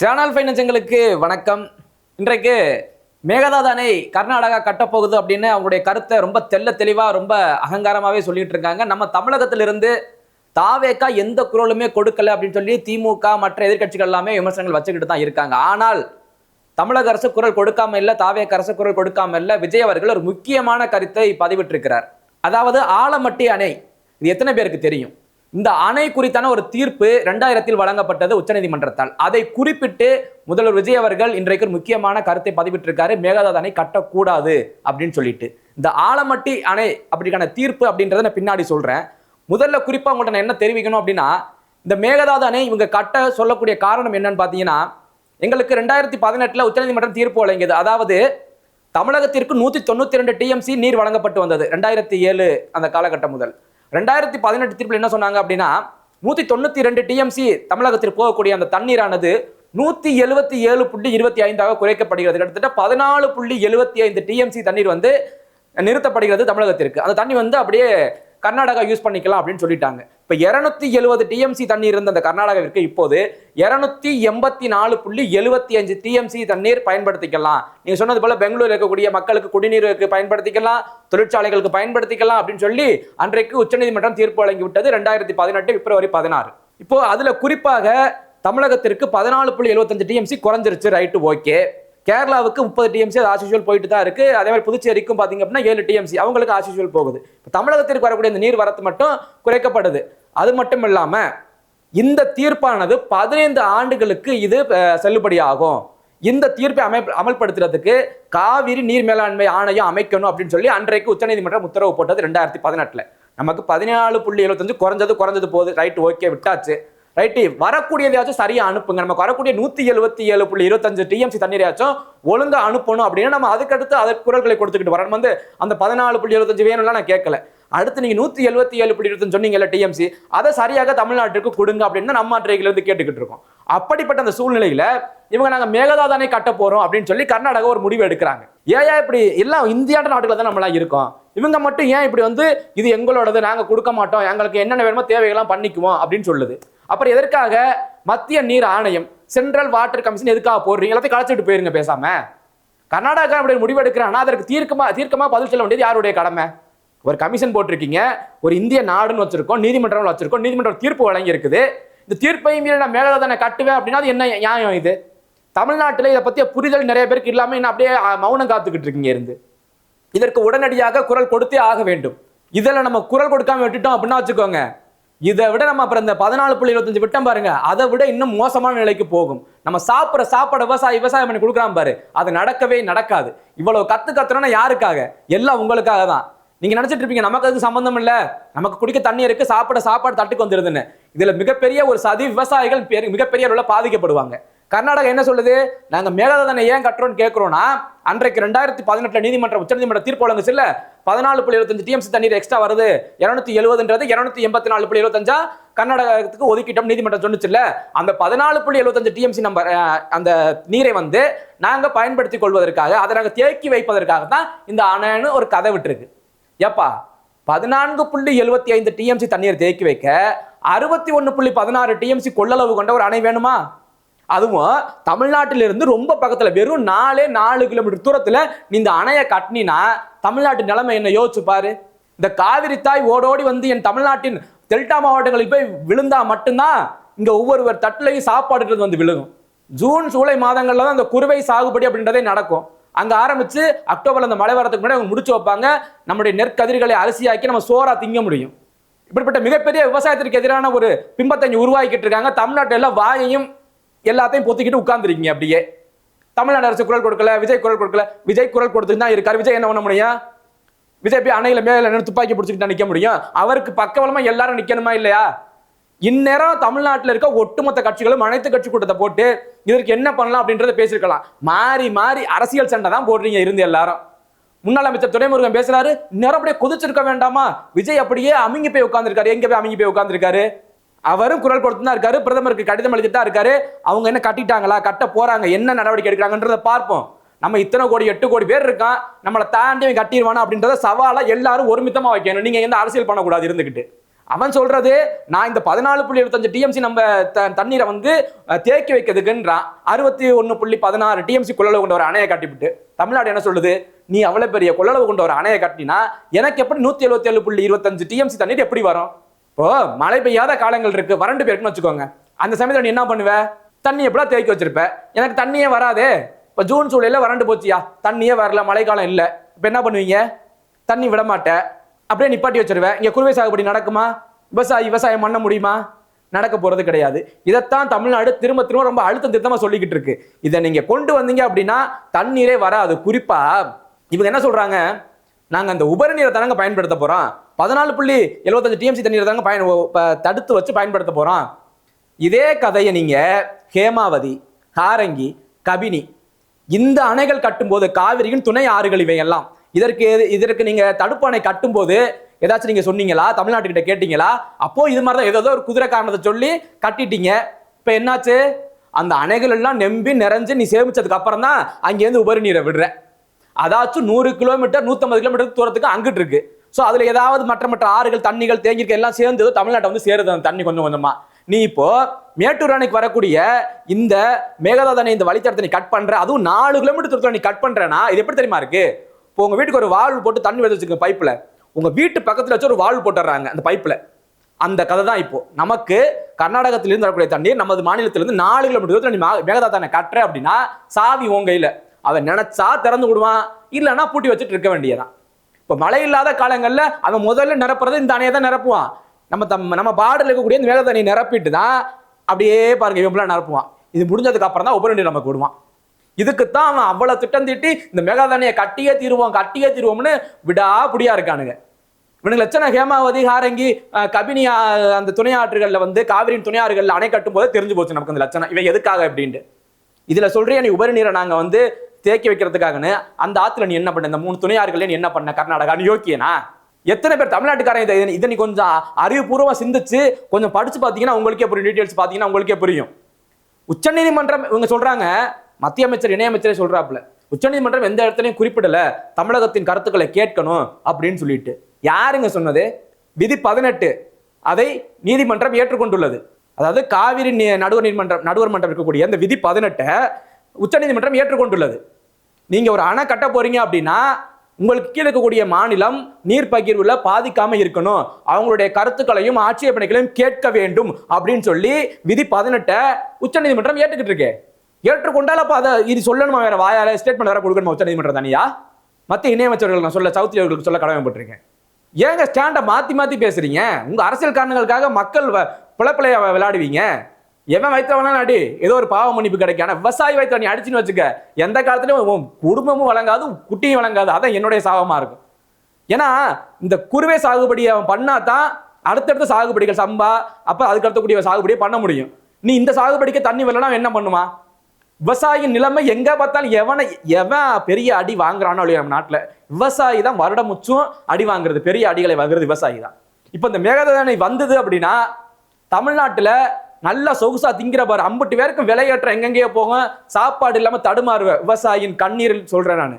Channel ஃபைனான்ஸுங்களுக்கு வணக்கம். இன்றைக்கு மேகதாது அணை கர்நாடகா கட்டப்போகுது அப்படின்னு அவங்களுடைய கருத்தை ரொம்ப தெளிவா ரொம்ப அகங்காரமாவே சொல்லிட்டு இருக்காங்க. நம்ம தமிழகத்திலிருந்து தாவேக்கா எந்த குரலுமே கொடுக்கல அப்படின்னு சொல்லி திமுக மற்ற எதிர்கட்சிகள் எல்லாமே விமர்சனங்கள் வச்சுக்கிட்டு தான் இருக்காங்க. ஆனால் தமிழக அரசு குரல் கொடுக்காம இல்ல, தாவேக்கா அரசு குரல் கொடுக்காம இல்ல. விஜய் அவர்கள் ஒரு முக்கியமான கருத்தை பதிவிட்டிருக்கிறார். அதாவது ஆலமட்டி அணை, இது எத்தனை பேருக்கு தெரியும்? இந்த அணை குறித்தான ஒரு தீர்ப்பு 2000 வழங்கப்பட்டது உச்சநீதிமன்றத்தால். அதை குறிப்பிட்டு முதல்வர் விஜய் அவர்கள் இன்றைக்கு ஒரு முக்கியமான கருத்தை பதிவிட்டிருக்காரு. மேகதாது அணை கட்டக்கூடாது அப்படின்னு சொல்லிட்டு. இந்த ஆலமட்டி அணை அப்படிக்கான தீர்ப்பு அப்படின்றத நான் பின்னாடி சொல்றேன். முதல்ல குறிப்பா உங்கள்கிட்ட நான் என்ன தெரிவிக்கணும் அப்படின்னா, இந்த மேகதாது அணை இவங்க கட்ட சொல்லக்கூடிய காரணம் என்னன்னு பாத்தீங்கன்னா, எங்களுக்கு 2018 உச்சநீதிமன்றம் தீர்ப்பு வழங்கியது. அதாவது தமிழகத்திற்கு 192 டிஎம்சி நீர் வழங்கப்பட்டு வந்தது 2007 அந்த காலகட்டம் முதல். 2018 தீர்ப்பில் என்ன சொன்னாங்க அப்படின்னா, 192 டிஎம்சி தமிழகத்திற்கு போகக்கூடிய அந்த தண்ணீரானது 177.25 குறைக்கப்படுகிறது. கிட்டத்தட்ட 14.75 டிஎம்சி தண்ணீர் வந்து நிறுத்தப்படுகிறது தமிழகத்திற்கு. அந்த தண்ணி வந்து அப்படியே கர்நாடகா யூஸ் பண்ணிக்கலாம் அப்படின்னு சொல்லிட்டாங்க. இப்ப 270 டிஎம்சி தண்ணீர் இருந்த அந்த கர்நாடகாவிற்கு இப்போது 284.75 டிஎம்சி தண்ணீர் பயன்படுத்திக்கலாம். நீங்க சொன்னது போல பெங்களூர் இருக்கக்கூடிய மக்களுக்கு குடிநீருக்கு பயன்படுத்திக்கலாம், தொழிற்சாலைகளுக்கு பயன்படுத்திக்கலாம் அப்படின்னு சொல்லி அன்றைக்கு உச்சநீதிமன்றம் தீர்ப்பு வழங்கி விட்டது 2018 பிப்ரவரி 16. இப்போ அதுல குறிப்பாக தமிழகத்திற்கு 14.75 டிஎம்சி குறைஞ்சிருச்சு. Right, okay. கேரளாவுக்கு 30 டிஎம்சி அது ஆஸ்யூஷுவல் போயிட்டு தான் இருக்கு. அதே மாதிரி புதுச்சேரிக்கும் பாத்தீங்க அப்படின்னா 7 டிஎம்சி அவங்களுக்கு ஆஸ்யூஷுவல் போகுது. தமிழகத்திற்கு வரக்கூடிய இந்த நீர் வரத்து மட்டும் குறைக்கப்படுது. அது மட்டும் இல்லாம இந்த தீர்ப்பானது 15 ஆண்டுகளுக்கு இது செல்லுபடியாகும். இந்த தீர்ப்பை அமல்படுத்துறதுக்கு காவிரி நீர் மேலாண்மை ஆணையம் அமைக்கணும் அப்படின்னு சொல்லி அன்றைக்கு உச்சநீதிமன்றம் உத்தரவு போட்டது 2018. நமக்கு 14.75 குறைஞ்சது போகுது. ரைட், ஓகே, விட்டாச்சு. ரைட்டு, வரக்கூடியதையாச்சும் சரியா அனுப்புங்க. நமக்கு வரக்கூடிய 177.25 டிஎம்சி தண்ணீரையாச்சும் ஒழுங்கா அனுப்பணும் அப்படின்னு நம்ம அதுக்கடுத்து அதற்கு குரல்களை கொடுத்துக்கிட்டு வரோம். வந்து அந்த 14.75 வேணும்லாம் நான் கேட்கல. அடுத்து நீங்க 177.25 சொன்னீங்கல்ல டிஎம்சி, அதை சரியாக தமிழ்நாட்டுக்கு கொடுங்க அப்படின்னு நம்ம அன்றைக்குல இருந்து கேட்டுக்கிட்டு இருக்கோம். அப்படிப்பட்ட அந்த சூழ்நிலையில இவங்க நாங்க மேகதாது அணை கட்ட போறோம் அப்படின்னு சொல்லி கர்நாடகா ஒரு முடிவு எடுக்கிறாங்க. ஏன் இப்படி எல்லாம் இந்தியாட்ட நாட்டுல தான் நம்மளா இருக்கோம், இவங்க மட்டும் ஏன் இப்படி வந்து இது எங்களோடது, நாங்க கொடுக்க மாட்டோம், எங்களுக்கு என்னென்ன வேணுமோ தேவைகள்லாம் பண்ணிக்குவோம் அப்படின்னு சொல்லுது. அப்புறம் எதற்காக மத்திய நீர் ஆணையம், சென்ட்ரல் வாட்டர் கமிஷன் எதுக்காக போடுறீங்க? எல்லாத்தையும் கலைச்சிட்டு போயிருங்க பேசாம. கர்நாடகா அப்படி முடிவு எடுக்கிறான்னா அதற்கு தீர்க்கமா பதில் சொல்ல வேண்டியது யாருடைய கடமை? ஒரு கமிஷன் போட்டிருக்கீங்க, ஒரு இந்திய நாடுன்னு வச்சிருக்கோம், நீதிமன்றம் வச்சிருக்கோம், நீதிமன்றம் தீர்ப்பு வழங்கி இருக்குது. இந்த தீர்ப்பையும் மீறி நான் மேகதாது அணை கட்டுவேன் அப்படின்னா அது என்ன நியாயம்? இது தமிழ்நாட்டில் இதை பத்திய புரிதல் நிறைய பேருக்கு இல்லாம இன்னும் அப்படியே மௌனம் காத்துக்கிட்டு இருக்கீங்க இருந்து. இதற்கு உடனடியாக குரல் கொடுத்தே ஆக வேண்டும். இதில் நம்ம குரல் கொடுக்காம விட்டுட்டோம் அப்படின்னா வச்சுக்கோங்க, இதை விட நம்ம அப்புறம் இந்த 14.25 விட்டம் பாருங்க, அதை விட இன்னும் மோசமான நிலைக்கு போகும். நம்ம சாப்பிட்ற சாப்பாடு விவசாயம் பண்ணி கொடுக்குறான் பாரு, அது நடக்கவே நடக்காது. இவ்வளவு கத்துறோம்னா யாருக்காக? எல்லாம் உங்களுக்காக தான். நீங்க நினைச்சிட்டு இருப்பீங்க நமக்கு அதுக்கு சம்பந்தம் இல்ல, நமக்கு குடிக்க தண்ணி இருக்கு, சாப்பாடு தட்டுக்கு வந்துருதுன்னு. இதுல மிகப்பெரிய ஒரு சதி விவசாயிகள் மிகப்பெரிய அளவுல பாதிக்கப்படுவாங்க. கர்நாடகா என்ன சொல்லுது? நாங்க மேகதாது அணை ஏன் கட்டுறோம்னு கேட்கிறோம்னா, அன்றைக்கு 2018 நீதிமன்றம் உச்சநீதிமன்ற தீர்ப்பு வழங்குச்சு இல்ல, 14.25 டிஎம்சி தண்ணீர் எக்ஸ்ட்ரா வருது, 270ன்றது 284.75 கர்நாடகத்துக்கு ஒதுக்கிட்டோம் நீதிமன்றம் சொன்னுச்சு இல்ல. அந்த 14.75 டிஎம்சி நம்பர் அந்த நீரை வந்து நாங்க பயன்படுத்திக் கொள்வதற்காக, அதை நாங்க தேக்கி வைப்பதற்காக தான் இந்த அணைன்னு ஒரு கதை விட்டுருக்கு. ஏப்பா, 14.75 டிஎம்சி தண்ணீர் தேக்கி வைக்க 61.16 டிஎம்சி கொள்ளளவு கொண்ட ஒரு அணை வேணுமா? அதுவும் தமிழ்நாட்டிலிருந்து ரொம்ப பக்கத்துல, வெறும் 4 கிலோமீட்டர் தூரத்துல நீ இந்த அணையை கட்டினா தமிழ்நாட்டு நிலைமை என்ன யோசிச்சு பாரு. இந்த காவிரி தாய் ஓடோடி வந்து என் தமிழ்நாட்டின் டெல்டா மாவட்டங்களில் போய் விழுந்தா மட்டும்தான் இங்க ஒவ்வொரு தட்டுலையும் சாப்பாடு வந்து விழுகும். ஜூன் ஜூலை மாதங்கள்ல தான் இந்த குறுவை சாகுபடி அப்படின்றதே நடக்கும். அங்க ஆரம்பிச்சு அக்டோபர்ல அந்த மழை வரதுக்கு முன்னாடி அவங்க முடிச்சு வைப்பாங்க. நம்முடைய நெற்கதிர்களை அரிசியாக்கி நம்ம சோறா திங்க முடியும். இப்படிப்பட்ட மிகப்பெரிய விவசாயத்திற்கு எதிரான ஒரு பிம்பத்தை உருவாக்கிட்டு இருக்காங்க. தமிழ்நாட்டில் எல்லாம் வாயையும் எல்லாத்தையும் பொத்திக்கிட்டு உட்கார்ந்துருக்கீங்க. அப்படியே தமிழ்நாடு அரசு குரல் கொடுக்கல, விஜய் குரல் கொடுக்கல. விஜய் குரல் கொடுத்துட்டு தான் இருக்காரு. விஜய் என்ன பண்ண முடியும்? விஜய் போய் அணையில மேல துப்பாக்கி பிடிச்சிக்கிட்டு நிக்க முடியும்? அவருக்கு பக்கவலமா எல்லாரும் நிக்கணுமா இல்லையா? இந்நேரம் தமிழ்நாட்டில் இருக்க ஒட்டுமொத்த கட்சிகளும் அனைத்து கட்சி கூட்டத்தை போட்டு இதற்கு என்ன பண்ணலாம் அப்படின்றத பேசிருக்கலாம். மாறி அரசியல் சண்டை தான் போடுறீங்க இருந்து எல்லாரும். முன்னாள் அமைச்சர் துரைமுருகன் பேசுறாரு, நேரம் அப்படியே கொதிச்சிருக்க வேண்டாமா? விஜய் அப்படியே அமுங்கி போய் உட்கார்ந்துருக்காரு. எங்க போய் அமுங்கி போய் உட்கார்ந்துருக்காரு? அவரும் குரல் கொடுத்து தான் இருக்காரு, பிரதமருக்கு கடிதம் எழுதிட்டு தான் இருக்காரு. அவங்க என்ன கட்டிட்டாங்களா, கட்ட போறாங்க, என்ன நடவடிக்கை எடுக்கிறாங்கன்றத பார்ப்போம். நம்ம இத்தனை கோடி 8 கோடி பேர் இருக்கான், நம்மளை தாண்டி கட்டிடுவானா அப்படின்றத சவாலா எல்லாரும் ஒருமித்தமா வைக்கணும். நீங்க எந்த அரசியல் பண்ணக்கூடாது இருந்துகிட்டு. அவன் சொல்றது நான் இந்த 14.75 டிஎம்சி நம்ம தண்ணீரை வந்து தேக்கி வைக்கிறதுக்குன்றான். 61.16 டிஎம்சி கொள்ளளவு கொண்ட ஒரு அணையை கட்டிவிட்டு தமிழ்நாடு என்ன சொல்லுது, நீ அவ்வளவு பெரிய கொள்ளளவு கொண்ட ஒரு அணையை கட்டினா எனக்கு எப்படி 177.25 டிஎம்சி தண்ணீர் எப்படி வரும்? இப்போ மழை பெய்யாத காலங்கள் இருக்கு, வறண்டு போயிருக்குன்னு வச்சுக்கோங்க. அந்த சமயத்தில் நீ என்ன பண்ணுவ, தண்ணி எப்படா தேக்கி வச்சிருப்ப, எனக்கு தண்ணியே வராதே. இப்போ ஜூன் ஜூலைல வறண்டு போச்சியா, தண்ணியே வரல, மழைக்காலம் இல்லை, இப்போ என்ன பண்ணுவீங்க, தண்ணி விட மாட்டேன், அப்படியே நிப்பாட்டி வச்சிருவேன். இங்க குறுவை சாகுபடி நடக்குமா, விவசாயம் பண்ண முடியுமா? நடக்க போறது கிடையாது. இதைத்தான் தமிழ்நாடு திரும்ப திரும்ப ரொம்ப அழுத்தம் திருத்தமா சொல்லிக்கிட்டு இருக்கு. இதை நீங்க கொண்டு வந்தீங்க அப்படின்னா தண்ணீரே வராது. குறிப்பா இவங்க என்ன சொல்றாங்க, நாங்க அந்த உபரி நீரை தானங்க பயன்படுத்த போறோம், 14.75 டிஎம்சி தண்ணீரை தாங்க தடுத்து வச்சு பயன்படுத்த போறோம். இதே கதையை நீங்க ஹேமாவதி, ஹாரங்கி, கபினி இந்த அணைகள் கட்டும்போது, காவிரியின் துணை ஆறுகள் இவையெல்லாம், இதற்கு நீங்க தடுப்பு அணை கட்டும்போது ஏதாச்சும் நீங்க சொன்னீங்களா, தமிழ்நாட்டுக்கிட்ட கேட்டீங்களா? அப்போ இது மாதிரி தான் ஏதோ ஒரு குதிரை காரணத்தை சொல்லி கட்டிட்டீங்க. இப்ப என்னாச்சு, அந்த அணைகள் எல்லாம் நெம்பி நிறைஞ்சு நீ சேமிச்சதுக்கு அப்புறம் தான் அங்கேருந்து உபரி நீரை விடுற. அதாச்சும் 100 கிலோமீட்டர் 150 கிலோமீட்டர் தூரத்துக்கு அங்கிட்டு இருக்கு. ஸோ அதுல ஏதாவது மற்ற ஆறுகள் தண்ணிகள் தேங்கியிருக்க எல்லாம் சேர்ந்து தமிழ்நாட்டை வந்து சேருது அந்த தண்ணி கொஞ்சம் கொஞ்சமா. நீ இப்போ மேட்டூர் அணைக்கு வரக்கூடிய இந்த மேகதாது அணை இந்த வழித்தடத்தை நீ கட் பண்ற, அதுவும் 4 கிலோமீட்டர் தூரத்தில் நீ கட் பண்றேன்னா இது எப்படி தெரியுமா இருக்கு? இப்போ உங்க வீட்டுக்கு ஒரு வால்வு போட்டு தண்ணி வந்து வச்சுக்க, பைப்ல உங்க வீட்டு பக்கத்துல வச்சு ஒரு வால்வு போட்டுறாங்க அந்த பைப்ல. அந்த கதை தான் இப்போ நமக்கு கர்நாடகத்திலிருந்து வரக்கூடிய தண்ணீர் நமது மாநிலத்திலிருந்து 4 கிலோமீட்டர் தூரத்தில் நீ மேகதாது அணை கட்டுற அப்படின்னா சாவி உன் கையில. அவன் நினைச்சா திறந்து விடுவான், இல்லைன்னா பூட்டி வச்சுட்டு இருக்க வேண்டியதான். இப்போ மழை இல்லாத காலங்கள்ல அவன் முதல்ல நிரப்புறது இந்த அணையை தான் நிரப்புவான். நம்ம பாடல இருக்கக்கூடிய இந்த மேகதாது அணையை நிரப்பிட்டு தான் அப்படியே பாருங்க இவன் நிரப்புவான். இது முடிஞ்சதுக்கு அப்புறம் தான் உபரி நீர் நமக்கு விடுவான். இதுக்குத்தான் அவன் அவ்வளவு திட்டம் தீட்டி இந்த மேகதாது அணையை கட்டியே தீருவோம்னு விடாபடியா இருக்கானுங்க. இவனுக்கு லட்சணம் ஹேமாவதி, ஹாரங்கி, கபினி அந்த துணை ஆற்றுகள்ல வந்து காவிரியின் துணை ஆறுகள்ல அணை கட்டும் போது தெரிஞ்சு போச்சு நமக்கு அந்த லட்சணம் இவன் எதுக்காக அப்படின்ட்டு. இதுல சொல்றியா நீ உபரி நீரை நாங்க வந்து தேக்கி வைக்கிறதுக்காகன்னு, அந்த ஆத்துல நீ என்ன பண்ண, இந்த 3 துணை ஆறுகளே நீ என்ன பண்ண கர்நாடகா, நீ யோக்கியனா? எத்தனை பேர் தமிழ்நாட்டுக்காரன் இதை நீ கொஞ்சம் அறிவுபூர்வமா சிந்திச்சு கொஞ்சம் படிச்சு பாத்தீங்கன்னா உங்களுக்கே புரியும், டீடைல்ஸ் பாத்தீங்கன்னா உங்களுக்கே புரியும். உச்சநீதிமன்றம் இவங்க சொல்றாங்க, மத்திய அமைச்சர் இணையமைச்சரே சொல்றாப்புல, உச்சநீதிமன்றம் எந்த இடத்துலையும் குறிப்பிடல தமிழகத்தின் கருத்துக்களை கேட்கணும் அப்படின்னு சொல்லிட்டு. யாருங்க சொன்னது? விதி 18 அதை நீதிமன்றம் ஏற்றுக்கொண்டுள்ளது. அதாவது காவிரி நடுவர் மன்றம் இருக்கக்கூடிய அந்த விதி 18 உச்சநீதிமன்றம் ஏற்றுக்கொண்டுள்ளது. நீங்க ஒரு அணை கட்ட போறீங்க அப்படின்னா உங்களுக்கு கீழே இருக்கக்கூடிய மாநிலம் நீர் பகிர்வுல பாதிக்காம இருக்கணும், அவங்களுடைய கருத்துக்களையும் ஆட்சேபனைகளையும் கேட்க வேண்டும் அப்படின்னு சொல்லி விதி 18 உச்சநீதிமன்றம் ஏற்றுக்கிட்டு இருக்கு. ஏற்றுக்கொண்டால் அப்ப அதை இது சொல்லணுமா, வேற வாயால ஸ்டேட்மெண்ட் வேற கொடுக்கணுமா உச்சநீதிமன்றம் தனியா? மத்திய இணையமைச்சர்கள் நான் சொல்ல சவுத்தியர்களுக்கு சொல்ல கடமைப்பட்டிருக்கேன். ஏங்க ஸ்டாண்டை மாத்தி பேசுறீங்க? உங்க அரசியல் காரணங்களுக்காக மக்கள் பிழைப்பிழைய விளையாடுவீங்க. எவன் வைத்தவனா அடி, ஏதோ ஒரு பாவ மன்னிப்பு கிடைக்கும். ஆனா விவசாயி வைத்த நீ அடிச்சுன்னு வச்சுக்க, எந்த காலத்திலும் குடும்பமும் வழங்காது, குட்டியும் வழங்காது. அதான் என்னுடைய சாபமா இருக்கும். ஏன்னா இந்த குறுவை சாகுபடி அவன் பண்ணாதான் அடுத்தடுத்த சாகுபடிகள் சம்பா அப்ப அதுக்கு அடுத்தக்கூடிய சாகுபடியை பண்ண முடியும். நீ இந்த சாகுபடிக்கு தண்ணி வரலன்னா என்ன பண்ணுமா? விவசாயியின் நிலைமை எங்க பார்த்தாலும் எவன் பெரிய அடி வாங்குறானோ இல்லையா நம்ம நாட்டுல, விவசாயி தான் வருடம் முச்சும் அடி வாங்குறது, பெரிய அடிகளை வாங்குறது விவசாயி தான். இப்ப இந்த மேகதாது அணை வந்தது அப்படின்னா தமிழ்நாட்டுல நல்லா சொகுசா திங்கிற பாரு, 50 பேருக்கும் விலையேற்ற எங்கெங்கேயோ போகும், சாப்பாடு இல்லாம தடுமாறுவ. விவசாயியின் கண்ணீர் சொல்றேன் நான்.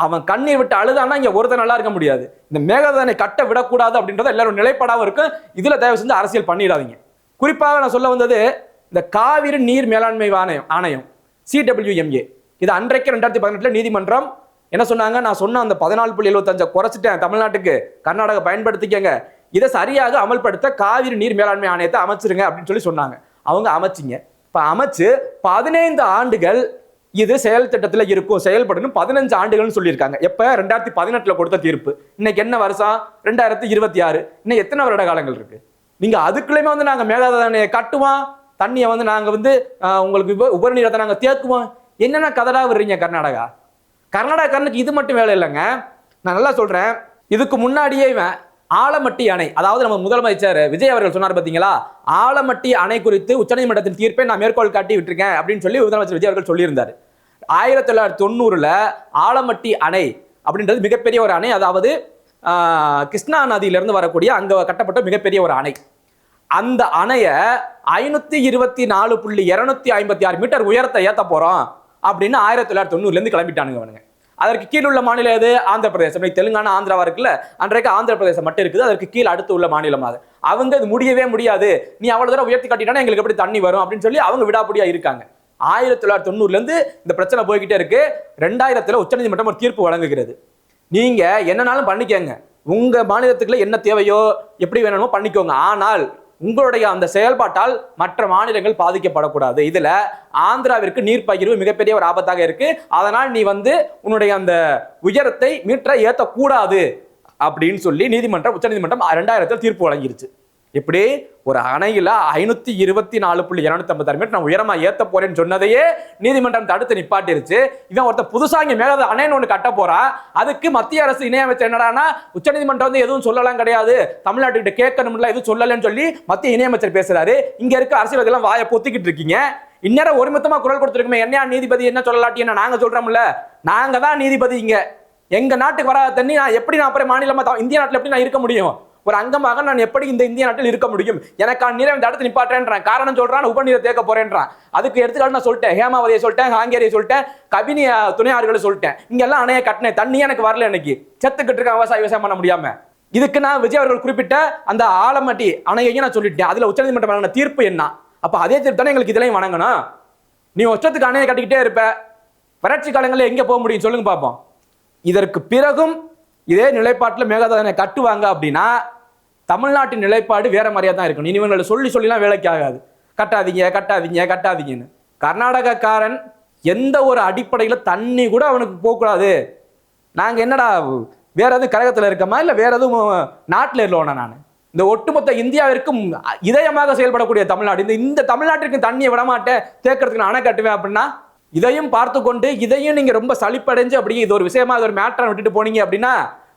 அவன் கண்ணீர் விட்டு அழுதானா இங்க ஒருத்தர் நல்லா இருக்க முடியாது. இந்த மேகதாது அணை கட்ட விடக்கூடாது அப்படின்றத எல்லாரும் நிலைப்படாம இருக்கு. இதுல தயவு செஞ்சு அரசியல் பண்ணிடாதீங்க. குறிப்பாக நான் சொல்ல வந்தது இந்த காவிரி நீர் மேலாண்மை ஆணையம் CWMA. இது அன்றைக்கு 2018 நீதிமன்றம் என்ன சொன்னாங்க, நான் சொன்ன அந்த 14.75 குறைச்சிட்டேன் தமிழ்நாட்டுக்கு, கர்நாடகா பயன்படுத்திக்கங்க, இதை சரியாக அமல்படுத்த காவிரி நீர் மேலாண்மை ஆணையத்தை அமைச்சிருங்க அப்படின்னு சொல்லி சொன்னாங்க. அவங்க அமைச்சிங்க. இப்ப அமைச்சு 15 ஆண்டுகள் இது செயல் திட்டத்தில் இருக்கும், செயல்படணும் 15 ஆண்டுகள்னு சொல்லியிருக்காங்க. எப்ப 2018 கொடுத்த தீர்ப்பு. இன்னைக்கு என்ன வருஷம்? 2026. இன்னும் எத்தனை வருட காலங்கள் இருக்கு? நீங்க அதுக்குள்ளேயுமே வந்து நாங்க மேகதாது அணையை கட்டுவோம், தண்ணியை வந்து நாங்க வந்து உங்களுக்கு உபரி நீரை நாங்க தேக்குவோம், என்னென்ன கதடா விடுறீங்க கர்நாடகாரனுக்கு? இது மட்டும் வேலை இல்லைங்க, நான் நல்லா சொல்றேன். இதுக்கு முன்னாடியே இவன் ஆலமட்டி அணை, அதாவது நம்ம முதலமைச்சர் விஜய் அவர்கள் சொன்னார் பாத்தீங்களா, ஆலமட்டி அணை குறித்து உச்சநீதிமன்றத்தின் தீர்ப்பை நான் மேற்கோள் காட்டி விட்டுருக்கேன் அப்படின்னு சொல்லி முதலமைச்சர் விஜய் அவர்கள் சொல்லியிருந்தார். 1990 ஆலமட்டி அணை அப்படின்றது மிகப்பெரிய ஒரு அணை, அதாவது கிருஷ்ணா நதியிலிருந்து வரக்கூடிய அங்க கட்டப்பட்ட மிகப்பெரிய ஒரு அணை. அந்த அணைய 524.256 மீட்டர் உயரத்தை ஏத்த போறோம் அப்படின்னு 1990 கிளம்பிட்டானுங்க. அதற்கு கீழ் உள்ள மாநிலம் எது? ஆந்திர பிரதேசம். தெலுங்கானா ஆந்திராவா இருக்குல்ல, அன்றைக்கு ஆந்திர பிரதேசம் மட்டும் இருக்குது, அதற்கு கீழ் அடுத்து உள்ள மாநிலம் அது. அவங்க இது முடியவே முடியாது, நீ அவ்வளவு தூரம் உயர்த்தி காட்டிட்டா எங்களுக்கு எப்படி தண்ணி வரும் அப்படின்னு சொல்லி அவங்க விடாப்படியா இருக்காங்க. 1990 இருந்து இந்த பிரச்சனை போய்கிட்டே இருக்கு. 2000 உச்சநீதிமன்றம் ஒரு தீர்ப்பு வழங்குகிறது. நீங்க என்னனாலும் பண்ணிக்கங்க, உங்க மாநிலத்துக்குள்ள என்ன தேவையோ எப்படி வேணுமோ பண்ணிக்கோங்க, ஆனால் உங்களுடைய அந்த செயல்பாட்டால் மற்ற மாநிலங்கள் பாதிக்கப்படக்கூடாது. இதுல ஆந்திராவிற்கு நீர் பகிர்வு மிகப்பெரிய ஒரு ஆபத்தாக இருக்கு, அதனால் நீ உன்னுடைய அந்த உயரத்தை மீட்டரை ஏற்றக்கூடாது அப்படின்னு சொல்லி உச்சநீதிமன்றம் 2000 தீர்ப்பு வழங்கிருச்சு. எப்படி ஒரு அணையில 524.256 மீட்டர் நான் உயரமா ஏத்த போறேன்னு சொன்னதையே நீதிமன்றம் தடுத்து நிப்பாட்டிருச்சு. இவன் ஒருத்த புதுசா இங்க மேகதாது அணைன்னு ஒண்ணு கட்ட போறான், அதுக்கு மத்திய அரசு இணையமைச்சர் என்னடானா உச்சநீதிமன்றம் எதுவும் சொல்லலாம் கிடையாது, தமிழ்நாட்டுக்கிட்ட கேட்கணும்ல எதுவும் சொல்லலன்னு சொல்லி மத்திய இணையமைச்சர் பேசுறாரு. இங்க இருக்க அரசியல் எல்லாம் வாயை பொத்திக்கிட்டு இருக்கீங்க. இந்நேரம் ஒருமித்தமா குரல் கொடுத்துருக்குமே, என்ன நீதிபதி என்ன சொல்லலாட்டி என்ன நாங்க சொல்றோம்ல, நாங்க தான் நீதிபதி. இங்க எங்க நாட்டுக்கு வராத தண்ணி நான் எப்படி அப்புறம் மாநிலமா இந்திய நாட்டில் எப்படி நான் இருக்க முடியும்? ஒரு அங்கமாக நான் எப்படி இந்த இந்திய நாட்டில் இருக்க முடியும்? எனக்கான நீரை தடுத்து நிப்பாட்டேன்றான், காரணம் சொல்றான் உபநீரை தேக்க போறேன்றான். அதுக்கு எடுத்துக்காட்டு நான் சொல்லிட்டேன், ஹேமாவதியை சொல்லிட்டேன், ஹாங்கேரியை சொல்லிட்டேன், கபினி துணை ஆறுகளை சொல்லிட்டேன். இங்கெல்லாம் அணைய கட்டினேன், தண்ணி எனக்கு வரல, எனக்கு செத்துக்கிட்டு இருக்க விவசாயம் பண்ண முடியாம. இதுக்கு நான் விஜய் அவர்கள் குறிப்பிட்ட அந்த ஆலமட்டி அணையையும் நான் சொல்லிட்டேன். அதுல உச்சநீதிமன்றம் வழங்கின தீர்ப்பு என்ன? அப்ப அதே தீர்ப்பு தானே எங்களுக்கு இதெல்லாம் வணங்கணும். நீ வருஷத்துக்கு அணையை கட்டிக்கிட்டே இருப்ப, வறட்சி காலங்களில் எங்க போக முடியும் சொல்லுங்க பார்ப்போம். இதற்கு பிறகும் இதே நிலைப்பாட்டில் மேகதாது கட்டுவாங்க அப்படின்னா தமிழ்நாட்டின் நிலைப்பாடு வேற மாதிரியா தான் இருக்கணும். இவங்களை சொல்லிலாம் வேலைக்கு ஆகாது, கட்டாதீங்க கட்டாதீங்க கட்டாதீங்கன்னு. கர்நாடகக்காரன் எந்த ஒரு அடிப்படையில் தண்ணி கூட அவனுக்கு போகக்கூடாது, நாங்க என்னடா வேற எதுவும் கழகத்தில் இருக்கமா இல்லை வேற எதுவும் நாட்டில் இல்லோனா? நான் இந்த ஒட்டுமொத்த இந்தியாவிற்கும் இதயமாக செயல்படக்கூடிய தமிழ்நாடு, இந்த தமிழ்நாட்டிற்கு தண்ணியை விடமாட்டேன், தேக்கிறதுக்கு நான் அணை கட்டுவேன் அப்படின்னா இதையும் பார்த்து கொண்டு இதையும் நீங்க ரொம்ப சலிப்படைஞ்சு அப்படி இது ஒரு விஷயமா ஒரு மேட்டரை விட்டுட்டு போனீங்க அப்படின்னா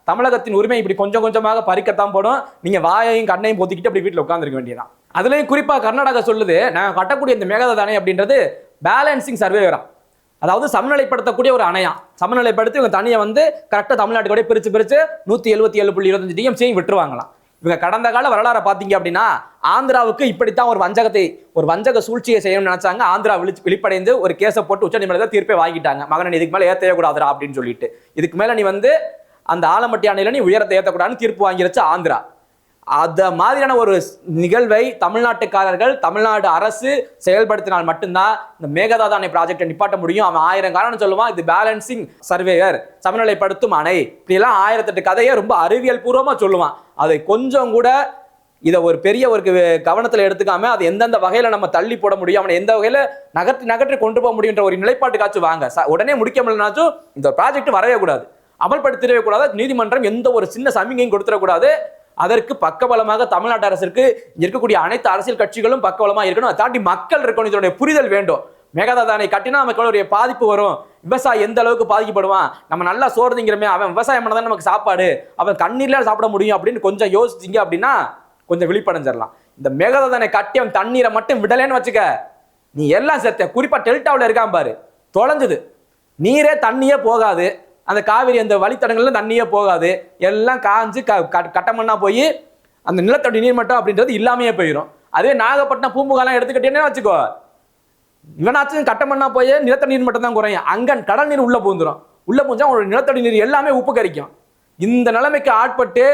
தமிழகத்தின் உரிமை இப்படி கொஞ்சம் கொஞ்சமாக பறிக்கத்தான் போடும். நீங்க வாயையும் கண்ணையும் பொத்திக்கிட்டு அப்படி வீட்டில் உட்கார்ந்துருக்க வேண்டியதான். அதுலயும் குறிப்பா கர்நாடகா சொல்லுது, நான் கட்டக்கூடிய இந்த மேகதாது அணை அப்படின்றது பேலன்சிங் சர்வேவரா, அதாவது சமநிலைப்படுத்தக்கூடிய ஒரு அணையா. சமநிலைப்படுத்தி இவங்க தண்ணியை கரெக்டாக தமிழ்நாட்டுக்கு பிரிச்சு 177.25 டிஎம்சியும் விட்டுருவாங்களாம். இவங்க கடந்த கால வரலாறை பார்த்தீங்க அப்படின்னா ஆந்திராவுக்கு இப்படித்தான் ஒரு வஞ்சக சூழ்ச்சியை செய்யணும்னு நினைச்சாங்க. ஆந்திரா வெளிப்படைந்து ஒரு கேஸை போட்டு உச்சநீதிமன்றத்தில் தீர்ப்பை வாங்கிட்டாங்க, மகன் இதுக்கு மேலே ஏற்றவே கூடாதுரா அப்படின்னு சொல்லிட்டு. இதுக்கு மேல நீ அந்த ஆலமட்டி அணையில நீ உயரத்தை ஏற்றக்கூடாதுன்னு தீர்ப்பு வாங்கிருச்சு ஆந்திரா. அத மாதிரியான ஒரு நிகழ்வை தமிழ்நாட்டுக்காரர்கள் தமிழ்நாடு அரசு செயல்படுத்தினால் மட்டும்தான் இந்த மேகதாது அணை ப்ராஜெக்டை நிப்பாட்ட முடியும். அவன் 1000 காரணம் சொல்லுவான், இது பேலன்சிங் சர்வேயர், சமநிலைப்படுத்தும் அணை, இப்படிலாம் 1008 கதையை ரொம்ப அறிவியல் பூர்வமா சொல்லுவான். அதை கொஞ்சம் கூட இதை ஒரு பெரிய ஒரு கவனத்தில் எடுத்துக்காம அது எந்தெந்த வகையில நம்ம தள்ளி போட முடியும், அவனை எந்த வகையில நகர்த்தி கொண்டு போக முடியுன்ற ஒரு நிலைப்பாட்டுக்காச்சும் வாங்க. உடனே முடிக்க முடியலனாச்சும் இந்த ப்ராஜெக்ட் வரவே கூடாது, அமல்படுத்திடவே கூடாது. நீதிமன்றம் எந்த ஒரு சின்ன சமிகையும் கொடுத்துடக்கூடாது. அதற்கு பக்கபலமாக தமிழ்நாட்டு அரசிற்கு இருக்கக்கூடிய அனைத்து அரசியல் கட்சிகளும் பக்கபலமா இருக்கணும். அதை தாண்டி மக்கள் இருக்கணும், இதனுடைய புரிதல் வேண்டும். மேகதாது அணை கட்டினா நமக்கு பாதிப்பு வரும், விவசாயம் எந்த அளவுக்கு பாதிக்கப்படுவான், நம்ம நல்லா சோறு திங்கிறோமே, அவன் விவசாயம் பண்ணதான் நமக்கு சாப்பாடு, அவன் கண்ணீர்ல சாப்பிட முடியும் அப்படின்னு கொஞ்சம் யோசிச்சிங்க அப்படின்னா கொஞ்சம் விழிப்படைஞ்சிடலாம். இந்த மேகதாது அணை கட்டி அவன் தண்ணீரை மட்டும் விடலேன்னு வச்சுக்க, நீ எல்லாம் செத்த. குறிப்பா டெல்டாவில் இருக்கான் பாரு, தொலைஞ்சது, நீரே தண்ணியே போகாது, அந்த காவிரி அந்த வழித்தடங்கள்ல தண்ணியே போகாது, எல்லாம் காஞ்சு கட்டமண்ணா போய் அந்த நிலத்தடி நீர் மட்டம் அப்படின்றது இல்லாமையே போயிடும். அதே நாகப்பட்டினம் பூம்புகாலாம் எடுத்துக்கிட்டேன்னு வச்சுக்கோ, இவனாச்சும் கட்டமண்ணா போய் நிலத்தடி நீர் மட்டும் தான் குறையும், அங்க கடல் நீர் உள்ள பூந்துடும், உள்ள பூஞ்சா அவங்களோட நிலத்தடி நீர் எல்லாமே உப்பு கரிக்கும். இந்த நிலைமைக்கு ஆட்பட்டு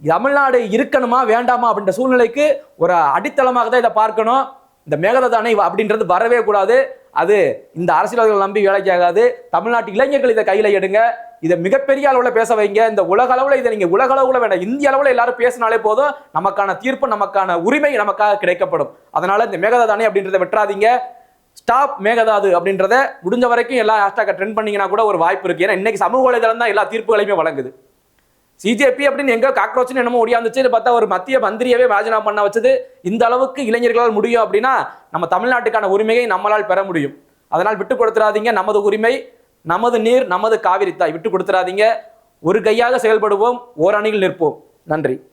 தமிழ்நாடு இருக்கணுமா வேண்டாமா அப்படின்ற சூழ்நிலைக்கு ஒரு அடித்தளமாக தான் இதை பார்க்கணும். இந்த மேகதாது அணை அப்படின்றது வரவே கூடாது. அது இந்த அரசியல்வாதிகள் நம்பி வேலைக்கு ஆகாது. தமிழ்நாட்டு இளைஞர்கள் இதை கையில எடுங்க, இதை மிகப்பெரிய அளவில் பேச வைங்க. இந்த உலக அளவில் இதை நீங்க உலக அளவுல வேண்டாம், இந்திய அளவில் எல்லாரும் பேசினாலே போதும், நமக்கான தீர்ப்பு நமக்கான உரிமை நமக்காக கிடைக்கப்படும். அதனால இந்த மேகதாது அணை அப்படின்றத விட்டுறாதீங்க. ஸ்டாப் மேகதாது அப்படின்றத முடிஞ்ச வரைக்கும் எல்லா ஹேஷ்டாக ட்ரெண்ட் பண்ணீங்கன்னா கூட ஒரு வாய்ப்பு இருக்கு. ஏன்னா இன்னைக்கு சமூக வலைதளம் தான் எல்லா தீர்ப்புகளையுமே வழங்குது. சிஜேபி அப்படின்னு எங்க காக்ரோச்னு என்னமோ ஒடியாந்துச்சு, பார்த்தா ஒரு மத்திய மந்திரியவே ராஜினாமா பண்ண வச்சது. இந்த அளவுக்கு இளைஞர்களால் முடியும் அப்படின்னா நம்ம தமிழ்நாட்டுக்கான உரிமையை நம்மளால் பெற முடியும். அதனால் விட்டு கொடுத்துறாதீங்க. நமது உரிமை, நமது நீர், நமது காவிரி தாய், விட்டு கொடுத்துறாதீங்க. ஒரு கையாக செயல்படுவோம், ஓர் அணியில் நிற்போம். நன்றி.